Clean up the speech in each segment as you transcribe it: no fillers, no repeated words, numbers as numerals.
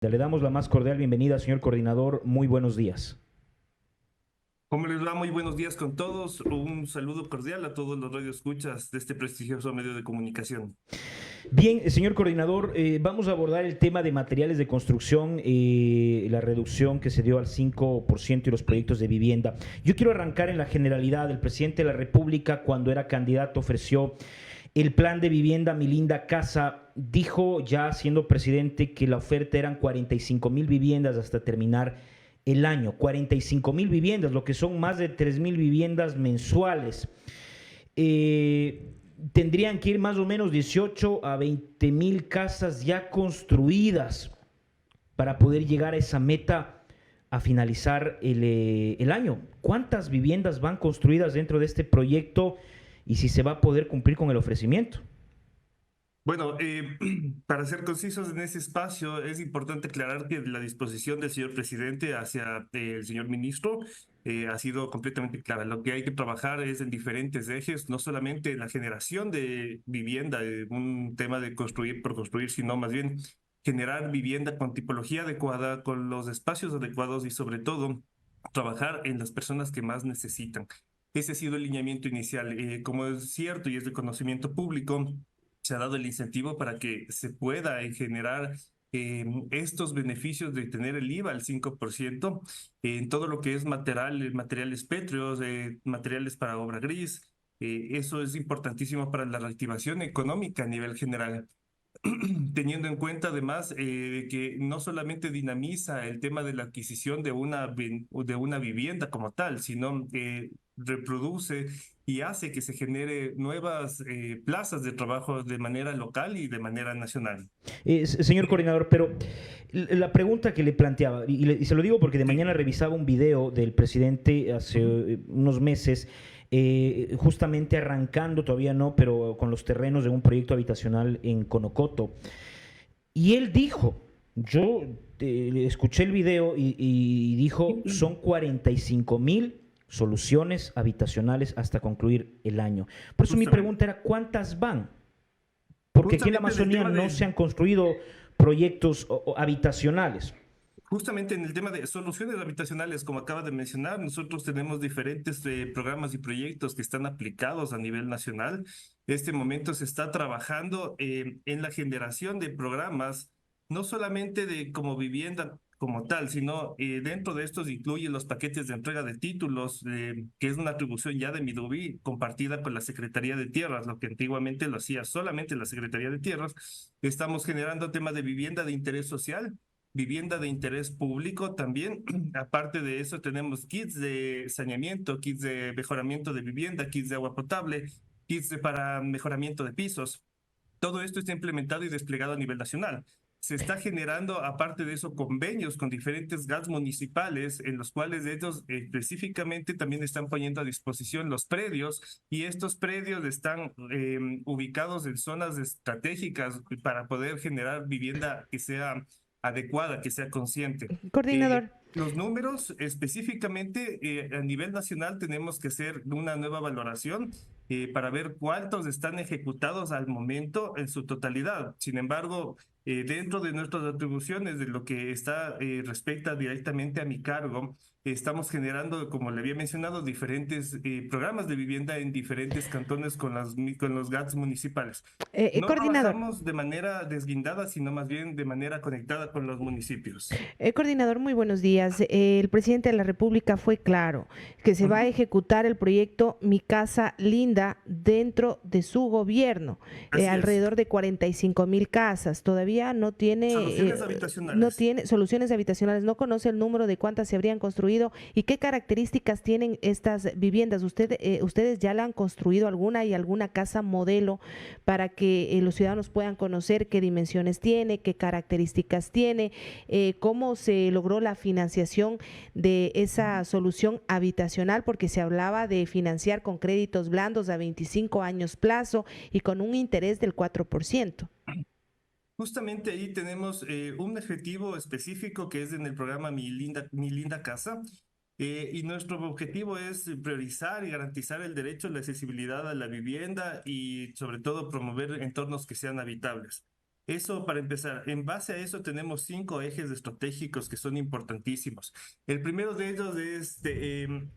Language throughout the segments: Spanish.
Le damos la más cordial bienvenida, señor coordinador. Muy buenos días. ¿Cómo les va? Muy buenos días con todos. Un saludo cordial a todos los radioescuchas de este prestigioso medio de comunicación. Bien, señor coordinador, vamos a abordar el tema de materiales de construcción, la reducción que se dio al 5% y los proyectos de vivienda. Yo quiero arrancar en la generalidad. El presidente de la República, cuando era candidato, ofreció el plan de vivienda Mi Linda Casa. Dijo, ya siendo presidente, que la oferta eran 45,000 viviendas hasta terminar el año. 45,000 viviendas, lo que son más de 3,000 viviendas mensuales. Tendrían que ir más o menos 18 a 20,000 casas ya construidas para poder llegar a esa meta a finalizar el año. ¿Cuántas viviendas van construidas dentro de este proyecto y si se va a poder cumplir con el ofrecimiento? Bueno, para ser concisos en ese espacio, es importante aclarar que la disposición del señor presidente hacia el señor ministro ha sido completamente clara. Lo que hay que trabajar es en diferentes ejes, no solamente la generación de vivienda, un tema de construir por construir, sino más bien generar vivienda con tipología adecuada, con los espacios adecuados y sobre todo trabajar en las personas que más necesitan. Ese ha sido el lineamiento inicial. Como es cierto y es de conocimiento público, se ha dado el incentivo para que se pueda generar estos beneficios de tener el IVA al 5% en todo lo que es materiales pétreos, materiales para obra gris. Eso es importantísimo para la reactivación económica a nivel general. Teniendo en cuenta además que no solamente dinamiza el tema de la adquisición de de una vivienda como tal, sino reproduce y hace que se genere nuevas plazas de trabajo de manera local y de manera nacional. Señor coordinador, pero la pregunta que le planteaba, y se lo digo porque de Sí. mañana revisaba un video del presidente hace Ujú. unos meses, justamente arrancando, todavía no, pero con los terrenos de un proyecto habitacional en Conocoto. Y él dijo, yo escuché el video y dijo, son 45,000 soluciones habitacionales hasta concluir el año. Por eso mi Justamente, pregunta era, ¿cuántas van? Porque aquí en la justamente en el Amazonía tema no se de han construido proyectos habitacionales. Justamente en el tema de soluciones habitacionales, como acaba de mencionar, nosotros tenemos diferentes programas y proyectos que están aplicados a nivel nacional. Este momento se está trabajando en la generación de programas, no solamente de como vivienda como tal, sino dentro de estos incluye los paquetes de entrega de títulos, que es una atribución ya de Midovi compartida con la Secretaría de Tierras, lo que antiguamente lo hacía solamente la Secretaría de Tierras. Estamos generando temas de vivienda de interés social, vivienda de interés público también. Aparte de eso, tenemos kits de saneamiento, kits de mejoramiento de vivienda, kits de agua potable, para mejoramiento de pisos. Todo esto está implementado y desplegado a nivel nacional. Se está generando, aparte de eso, convenios con diferentes GATS municipales, en los cuales ellos específicamente también están poniendo a disposición los predios, y estos predios están ubicados en zonas estratégicas para poder generar vivienda que sea adecuada, que sea consciente. Coordinador, Los números específicamente a nivel nacional tenemos que hacer una nueva valoración para ver cuántos están ejecutados al momento en su totalidad. Sin embargo, dentro de nuestras atribuciones, de lo que está respecta directamente a mi cargo, estamos generando, como le había mencionado, diferentes programas de vivienda en diferentes cantones con los GATS municipales. No coordinador, trabajamos de manera desguindada, sino más bien de manera conectada con los municipios. coordinador, muy buenos días. El presidente de la República fue claro que se va a Ujú. ejecutar el proyecto Mi Casa Linda dentro de su gobierno, Así es. alrededor de 45,000 casas. Todavía Soluciones no habitacionales. tiene soluciones habitacionales, no conoce el número de cuántas se habrían construido y qué características tienen estas viviendas. Ustedes ya la han construido alguna y alguna casa modelo para que los ciudadanos puedan conocer qué dimensiones tiene, qué características tiene, cómo se logró la financiación de esa solución habitacional, porque se hablaba de financiar con créditos blandos a 25 años plazo y con un interés del 4%. Justamente ahí tenemos un objetivo específico que es en el programa Mi Linda Casa. Y nuestro objetivo es priorizar y garantizar el derecho a la accesibilidad a la vivienda y sobre todo promover entornos que sean habitables. Eso para empezar. En base a eso tenemos 5 ejes estratégicos que son importantísimos. El primero de ellos es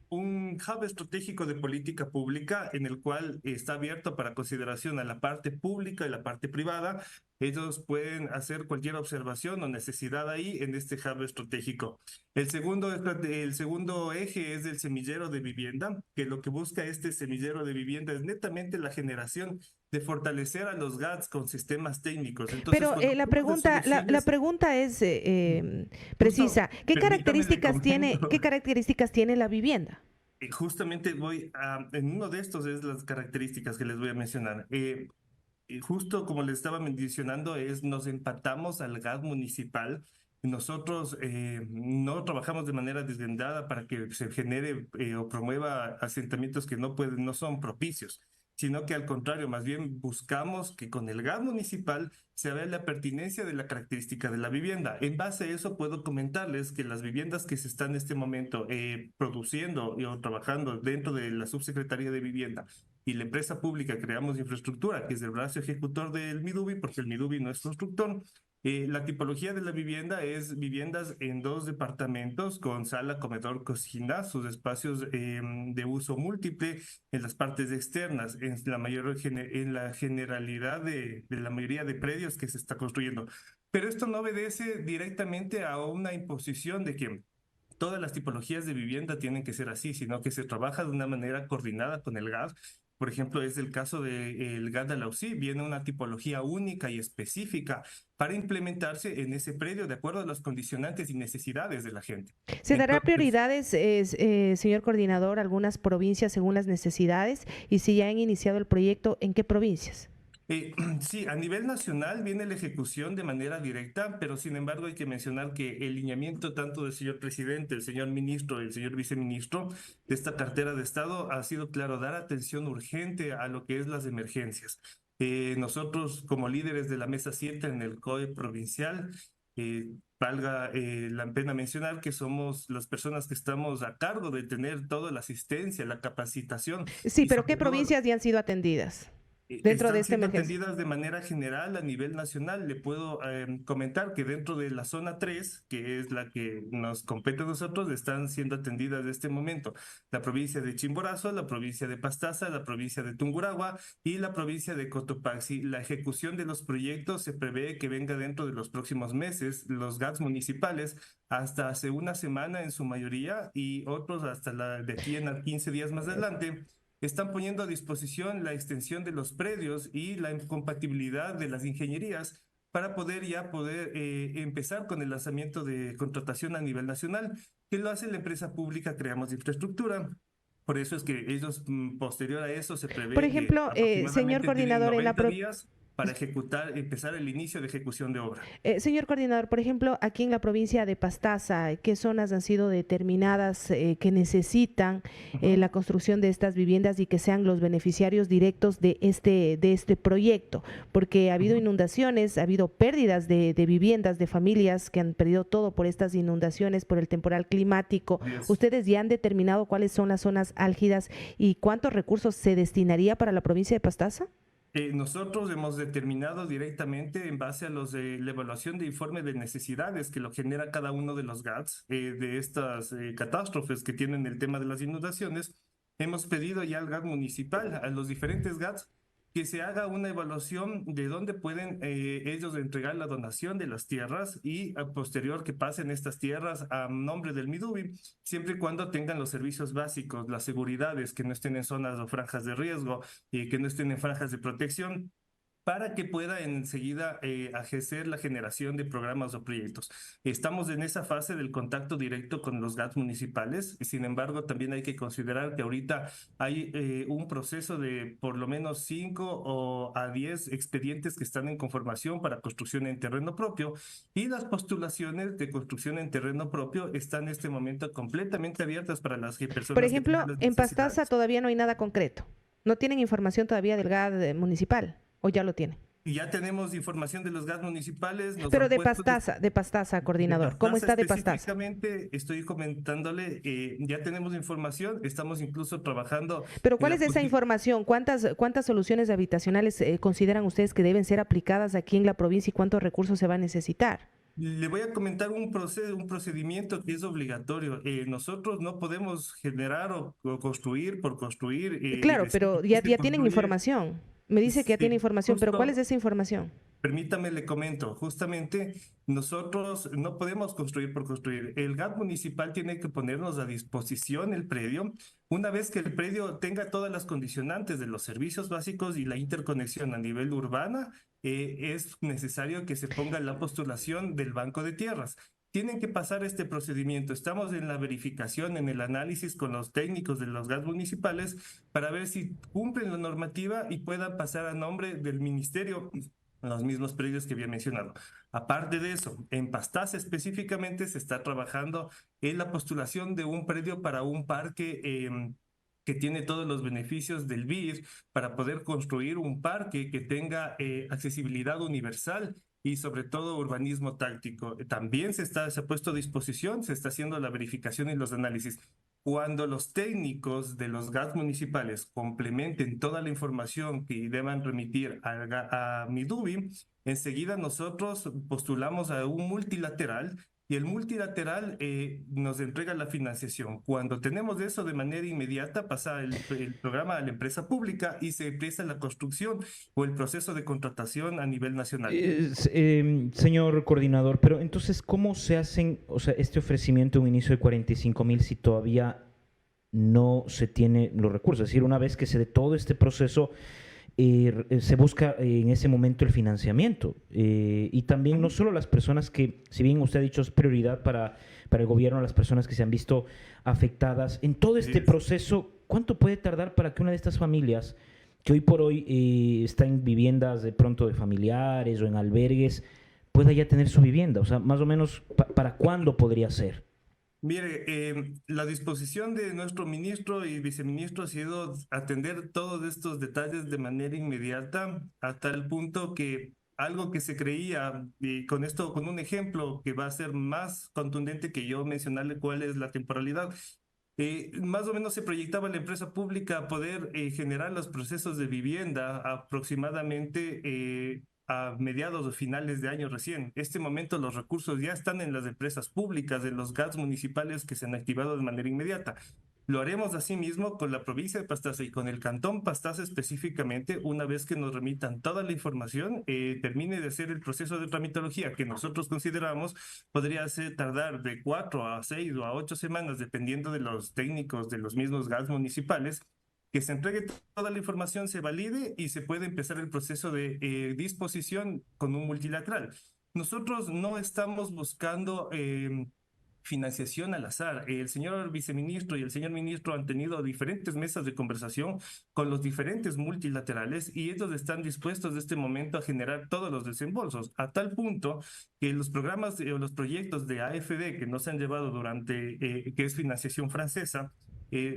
un hub estratégico de política pública en el cual está abierto para consideración a la parte pública y la parte privada. Ellos pueden hacer cualquier observación o necesidad ahí en este hub estratégico. El segundo eje es el semillero de vivienda, que lo que busca este semillero de vivienda es netamente la generación de fortalecer a los GATS con sistemas técnicos. Entonces, Pero la pregunta es precisa. ¿Qué características tiene la vivienda? Justamente en uno de estos es las características que les voy a mencionar. Y justo como les estaba mencionando, nos empatamos al GAT municipal. Nosotros no trabajamos de manera desvendada para que se genere o promueva asentamientos que no son propicios, sino que al contrario, más bien buscamos que con el GAT municipal se vea la pertinencia de la característica de la vivienda. En base a eso puedo comentarles que las viviendas que se están en este momento produciendo o trabajando dentro de la Subsecretaría de Vivienda y la empresa pública Creamos Infraestructura, que es el brazo ejecutor del MIDUBI, porque el MIDUBI no es constructor. La tipología de la vivienda es viviendas en 2 departamentos con sala, comedor, cocina, sus espacios de uso múltiple en las partes externas, en la generalidad de la mayoría de predios que se está construyendo. Pero esto no obedece directamente a una imposición de que todas las tipologías de vivienda tienen que ser así, sino que se trabaja de una manera coordinada con el GAT. Por ejemplo, es el caso del GAT de la UCI, viene una tipología única y específica para implementarse en ese predio de acuerdo a los condicionantes y necesidades de la gente. ¿Se dará prioridades, señor coordinador, a algunas provincias según las necesidades? Y si ya han iniciado el proyecto, ¿en qué provincias? Sí, a nivel nacional viene la ejecución de manera directa, pero sin embargo hay que mencionar que el lineamiento tanto del señor presidente, el señor ministro y el señor viceministro de esta cartera de Estado ha sido claro, dar atención urgente a lo que es las emergencias. Nosotros como líderes de la Mesa 7 en el COE provincial, valga la pena mencionar que somos las personas que estamos a cargo de tener toda la asistencia, la capacitación. Sí, pero ¿qué provincias ya han sido atendidas dentro de esta emergencia? Atendidas de manera general a nivel nacional. Le puedo comentar que dentro de la zona 3, que es la que nos compete a nosotros, están siendo atendidas en este momento la provincia de Chimborazo, la provincia de Pastaza, la provincia de Tungurahua y la provincia de Cotopaxi. La ejecución de los proyectos se prevé que venga dentro de los próximos meses. Los GATS municipales hasta hace una semana en su mayoría y otros hasta de aquí en 15 días más adelante están poniendo a disposición la extensión de los predios y la incompatibilidad de las ingenierías para poder empezar con el lanzamiento de contratación a nivel nacional, que lo hace la empresa pública Creamos Infraestructura. Por eso es que ellos, posterior a eso, se prevé por ejemplo, señor coordinador, en la días para empezar el inicio de ejecución de obra. Señor coordinador, por ejemplo, aquí en la provincia de Pastaza, ¿qué zonas han sido determinadas que necesitan la construcción de estas viviendas y que sean los beneficiarios directos de este proyecto? Porque ha habido inundaciones, ha habido pérdidas de viviendas, de familias que han perdido todo por estas inundaciones, por el temporal climático. Yes. ¿Ustedes ya han determinado cuáles son las zonas álgidas y cuántos recursos se destinaría para la provincia de Pastaza? Nosotros hemos determinado directamente en base a la evaluación de informe de necesidades que lo genera cada uno de los GATS de estas catástrofes que tienen el tema de las inundaciones. Hemos pedido ya al GAT municipal, a los diferentes GATS, que se haga una evaluación de dónde pueden ellos entregar la donación de las tierras y a posterior que pasen estas tierras a nombre del MIDUBI, siempre y cuando tengan los servicios básicos, las seguridades, que no estén en zonas o franjas de riesgo y que no estén en franjas de protección, para que pueda enseguida ejercer la generación de programas o proyectos. Estamos en esa fase del contacto directo con los GATS municipales, sin embargo también hay que considerar que ahorita hay un proceso de por lo menos 5 a 10 expedientes que están en conformación para construcción en terreno propio y las postulaciones de construcción en terreno propio están en este momento completamente abiertas para las personas. Por ejemplo, en Pastaza todavía no hay nada concreto. ¿No tienen información todavía del GAT municipal? ¿O ya lo tienen? Ya tenemos información de los gas municipales. Nos Pero han puesto de Pastaza, coordinador. ¿Cómo está de Pastaza? específicamente, estoy comentándole, ya tenemos información, estamos incluso trabajando Pero en ¿cuál la es esa información? ¿Cuántas soluciones habitacionales consideran ustedes que deben ser aplicadas aquí en la provincia y cuántos recursos se va a necesitar? Le voy a comentar un procedimiento que es obligatorio. Nosotros no podemos generar o construir por construir y Claro, decir pero que ya se tienen construye. información. Me dice que ya tiene información, pero ¿cuál es Justo, esa información? permítame le comento, justamente nosotros no podemos construir por construir. El GAT municipal tiene que ponernos a disposición el predio. Una vez que el predio tenga todas las condicionantes de los servicios básicos y la interconexión a nivel urbana, es necesario que se ponga la postulación del Banco de Tierras. Tienen que pasar este procedimiento. Estamos en la verificación, en el análisis con los técnicos de los gas municipales para ver si cumplen la normativa y puedan pasar a nombre del ministerio los mismos predios que había mencionado. Aparte de eso, en Pastaza específicamente se está trabajando en la postulación de un predio para un parque que tiene todos los beneficios del BIR para poder construir un parque que tenga accesibilidad universal y sobre todo urbanismo táctico. También se ha puesto a disposición, se está haciendo la verificación y los análisis. Cuando los técnicos de los gas municipales complementen toda la información que deban remitir a Midubi, enseguida nosotros postulamos a un multilateral y el multilateral nos entrega la financiación. Cuando tenemos eso de manera inmediata, pasa el programa a la empresa pública y se empieza la construcción o el proceso de contratación a nivel nacional. Señor coordinador, pero entonces, ¿cómo se hacen, o sea, este ofrecimiento de un inicio de 45,000 si todavía no se tiene los recursos? Es decir, una vez que se dé todo este proceso, se busca en ese momento el financiamiento. Y también no solo las personas que, si bien usted ha dicho es prioridad para el gobierno, las personas que se han visto afectadas. En todo este proceso, ¿cuánto puede tardar para que una de estas familias que hoy por hoy está en viviendas de pronto de familiares o en albergues, pueda ya tener su vivienda? O sea, más o menos, ¿para cuándo podría ser? Mire, la disposición de nuestro ministro y viceministro ha sido atender todos estos detalles de manera inmediata, a tal punto que algo que se creía, y con esto, con un ejemplo que va a ser más contundente que yo mencionarle cuál es la temporalidad. Más o menos se proyectaba la empresa pública a poder generar los procesos de vivienda aproximadamente a mediados o finales de año recién. Este momento los recursos ya están en las empresas públicas, en los GATS municipales que se han activado de manera inmediata. Lo haremos asimismo con la provincia de Pastaza y con el cantón Pastaza específicamente, una vez que nos remitan toda la información, termine de hacer el proceso de tramitología que nosotros consideramos podría tardar de 4 a 6 o a 8 semanas, dependiendo de los técnicos de los mismos GATS municipales, que se entregue toda la información, se valide y se puede empezar el proceso de disposición con un multilateral. Nosotros no estamos buscando financiación al azar. El señor viceministro y el señor ministro han tenido diferentes mesas de conversación con los diferentes multilaterales y ellos están dispuestos en este momento a generar todos los desembolsos, a tal punto que los programas o los proyectos de AFD que nos han llevado durante, que es financiación francesa,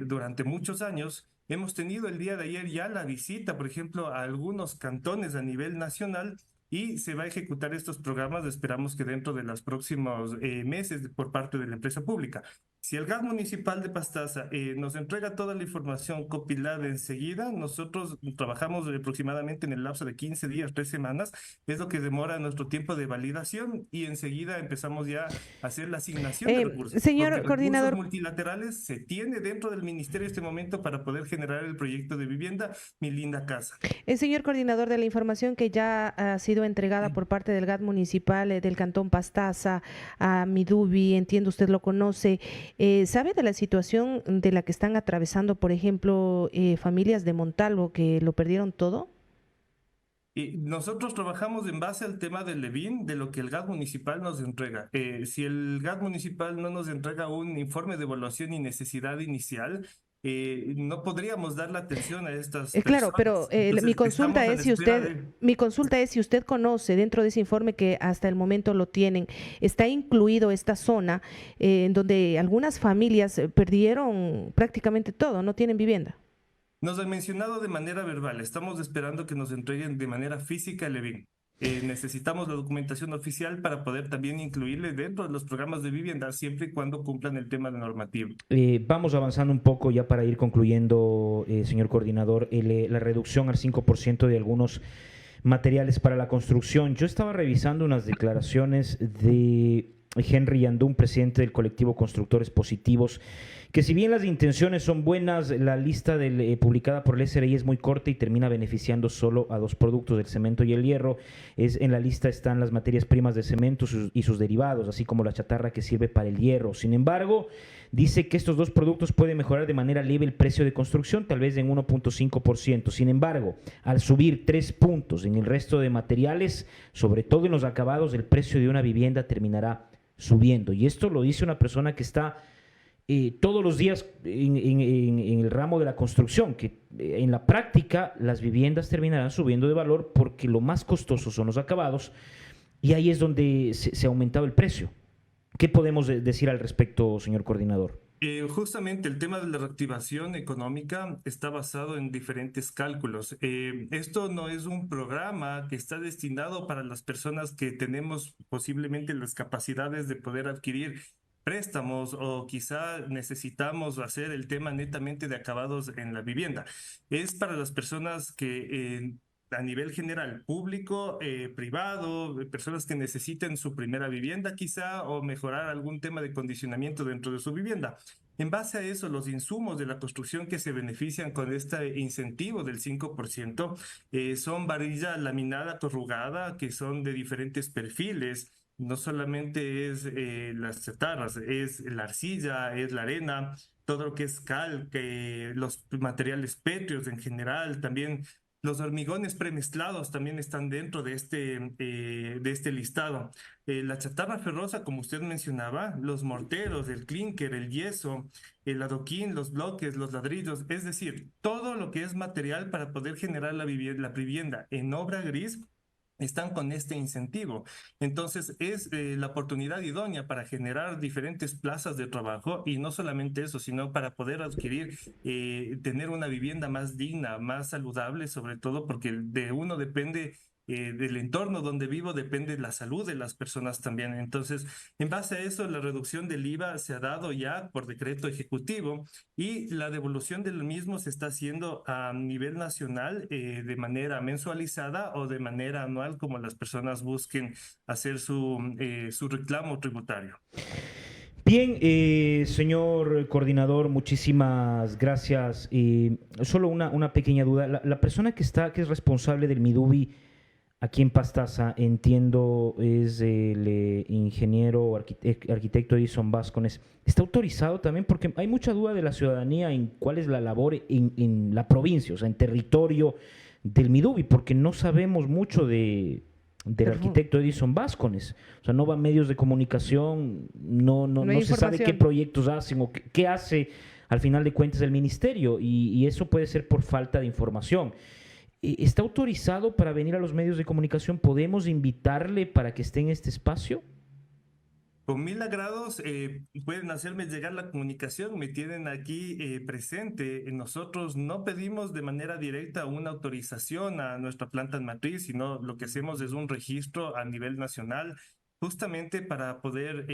durante muchos años, hemos tenido el día de ayer ya la visita, por ejemplo, a algunos cantones a nivel nacional y se va a ejecutar estos programas, esperamos que dentro de los próximos meses por parte de la empresa pública. Si el GAT municipal de Pastaza nos entrega toda la información compilada enseguida, nosotros trabajamos aproximadamente en el lapso de 15 días, 3 semanas, es lo que demora nuestro tiempo de validación y enseguida empezamos ya a hacer la asignación de recursos. Señor Porque coordinador, recursos multilaterales se tiene dentro del ministerio en este momento para poder generar el proyecto de vivienda Mi Linda Casa. señor coordinador, de la información que ya ha sido entregada por parte del GAT municipal del cantón Pastaza a Midubi, entiendo usted lo conoce, ¿sabe de la situación de la que están atravesando, por ejemplo, familias de Montalvo que lo perdieron todo? Y nosotros trabajamos en base al tema del Levin, de lo que el GAT municipal nos entrega. Si el GAT municipal no nos entrega un informe de evaluación y necesidad inicial, no podríamos dar la atención a estas Claro, pero personas. Entonces, mi consulta estamos a es la si espera usted, de... mi consulta es si usted conoce dentro de ese informe que hasta el momento lo tienen, está incluido esta zona en donde algunas familias perdieron prácticamente todo, no tienen vivienda. Nos han mencionado de manera verbal, estamos esperando que nos entreguen de manera física el EVIN. Necesitamos la documentación oficial para poder también incluirle dentro de los programas de vivienda, siempre y cuando cumplan el tema de normativo. Vamos avanzando un poco ya para ir concluyendo, señor coordinador, la reducción al 5% de algunos materiales para la construcción. Yo estaba revisando unas declaraciones de Henry Yandún, presidente del colectivo Constructores Positivos, que si bien las intenciones son buenas, la lista publicada por el SRI es muy corta y termina beneficiando solo a dos productos, el cemento y el hierro. En la lista están las materias primas de cemento y sus derivados, así como la chatarra que sirve para el hierro. Sin embargo, dice que estos dos productos pueden mejorar de manera leve el precio de construcción, tal vez en 1.5%. Sin embargo, al subir 3 puntos en el resto de materiales, sobre todo en los acabados, el precio de una vivienda terminará subiendo. Y esto lo dice una persona que está todos los días en el ramo de la construcción, que en la práctica las viviendas terminarán subiendo de valor porque lo más costoso son los acabados y ahí es donde se ha aumentado el precio. ¿Qué podemos decir al respecto, señor coordinador? Justamente el tema de la reactivación económica está basado en diferentes cálculos. Esto no es un programa que está destinado para las personas que tenemos posiblemente las capacidades de poder adquirir préstamos o quizá necesitamos hacer el tema netamente de acabados en la vivienda. Es para las personas que a nivel general, público, privado, personas que necesiten su primera vivienda quizá o mejorar algún tema de condicionamiento dentro de su vivienda. En base a eso, los insumos de la construcción que se benefician con este incentivo del 5% son varilla laminada corrugada, que son de diferentes perfiles. No solamente es las chatarras, es la arcilla, es la arena, todo lo que es cal, que los materiales pétreos en general, también los hormigones premezclados también están dentro de este listado. La chatarra ferrosa, como usted mencionaba, los morteros, el clínker, el yeso, el adoquín, los bloques, los ladrillos, es decir, todo lo que es material para poder generar la vivienda en obra gris están con este incentivo. Entonces, es la oportunidad idónea para generar diferentes plazas de trabajo y no solamente eso, sino para poder adquirir, tener una vivienda más digna, más saludable, sobre todo porque de uno depende. Del entorno donde vivo depende la salud de las personas también. Entonces, en base a eso, la reducción del IVA se ha dado ya por decreto ejecutivo y la devolución del mismo se está haciendo a nivel nacional de manera mensualizada o de manera anual, como las personas busquen hacer su reclamo tributario. Bien, señor coordinador, muchísimas gracias. Solo una pequeña duda. La persona que es responsable del Midubi aquí en Pastaza, entiendo, es el ingeniero o arquitecto Edison Vázquez. ¿Está autorizado también? Porque hay mucha duda de la ciudadanía en cuál es la labor en la provincia, o sea, en territorio del Midubi, porque no sabemos mucho del arquitecto Edison Vázquez. O sea, no va a medios de comunicación, no se sabe qué proyectos hacen o qué hace al final de cuentas el ministerio, y eso puede ser por falta de información. ¿Está autorizado para venir a los medios de comunicación? ¿Podemos invitarle para que esté en este espacio? Con 1000 agrados pueden hacerme llegar la comunicación, me tienen aquí presente. Nosotros no pedimos de manera directa una autorización a nuestra planta en matriz, sino lo que hacemos es un registro a nivel nacional, justamente para poder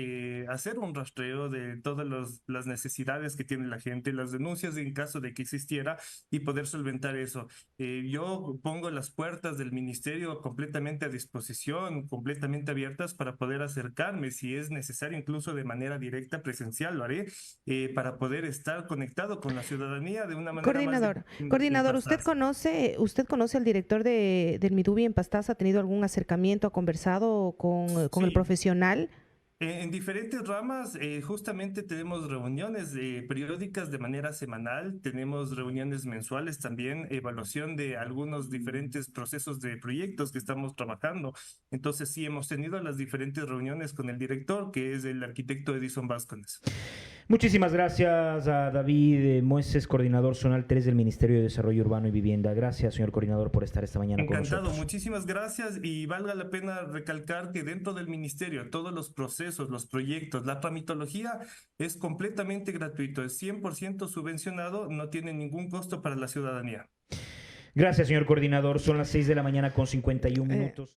hacer un rastreo de todas las necesidades que tiene la gente, las denuncias en caso de que existiera y poder solventar eso. Yo pongo las puertas del ministerio completamente a disposición, completamente abiertas para poder acercarme, si es necesario, incluso de manera directa, presencial, lo haré, para poder estar conectado con la ciudadanía de una manera Coordinador, más ¿usted conoce al director del Midubi en Pastaza? ¿Ha tenido algún acercamiento, ha conversado con el profesional? En diferentes ramas, justamente tenemos reuniones periódicas de manera semanal, tenemos reuniones mensuales también, evaluación de algunos diferentes procesos de proyectos que estamos trabajando. Entonces, sí, hemos tenido las diferentes reuniones con el director, que es el arquitecto Edison Vázquez. Muchísimas gracias a David Moeses, coordinador zonal 3 del Ministerio de Desarrollo Urbano y Vivienda. Gracias, señor coordinador, por estar esta mañana con Encantado, nosotros. muchísimas gracias y valga la pena recalcar que dentro del ministerio todos los procesos, los proyectos, la tramitología es completamente gratuito, es 100% subvencionado, no tiene ningún costo para la ciudadanía. Gracias, señor coordinador. Son las 6 de la mañana con 51 minutos.